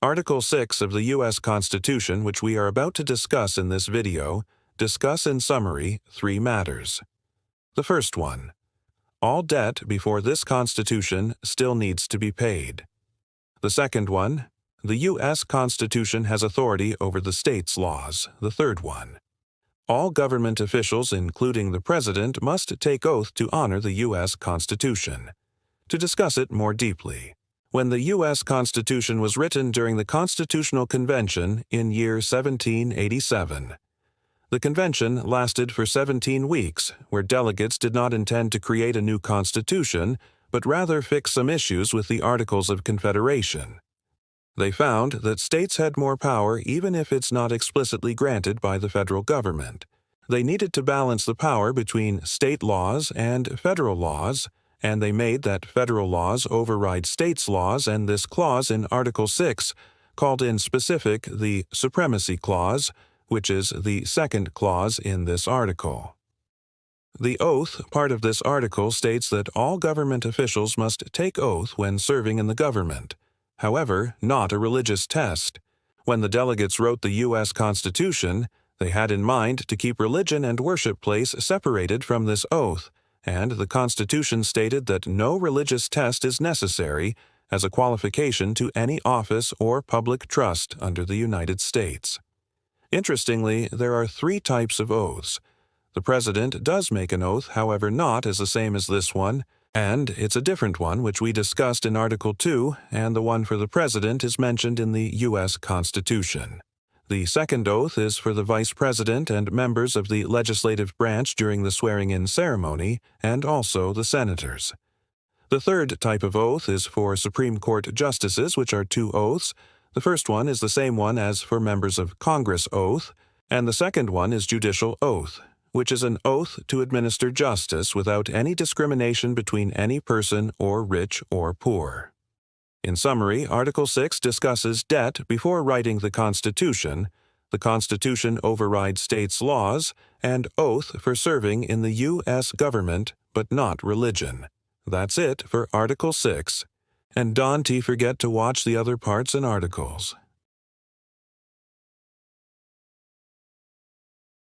Article 6 of the U.S. Constitution, which we are about to discuss in this video, discuss in summary three matters. The first one, all debt before this Constitution still needs to be paid. The second one, the U.S. Constitution has authority over the state's laws. The third one, all government officials, including the President, must take oath to honor the U.S. Constitution. To discuss it more deeply, when the U.S. Constitution was written during the Constitutional Convention in year 1787. The convention lasted for 17 weeks, where delegates did not intend to create a new constitution, but rather fix some issues with the Articles of Confederation. They found that states had more power even if it's not explicitly granted by the federal government. They needed to balance the power between state laws and federal laws, and they made that federal laws override states' laws, and this clause in Article 6, called in specific the Supremacy Clause, which is the second clause in this article. The oath part of this article states that all government officials must take oath when serving in the government. However, not a religious test. When the delegates wrote the U.S. Constitution, they had in mind to keep religion and worship place separated from this oath, and the Constitution stated that no religious test is necessary as a qualification to any office or public trust under the United States. Interestingly, there are three types of oaths. The President does make an oath, however not as the same as this one, and it's a different one which we discussed in Article 2, and the one for the President is mentioned in the U.S. Constitution. The second oath is for the Vice President and members of the legislative branch during the swearing-in ceremony, and also the senators. The third type of oath is for Supreme Court justices, which are two oaths. The first one is the same one as for members of Congress oath, and the second one is judicial oath, which is an oath to administer justice without any discrimination between any person or rich or poor. In summary, Article 6 discusses debt before writing the Constitution overrides states' laws, and oath for serving in the U.S. government, but not religion. That's it for Article 6. And don't forget to watch the other parts and articles.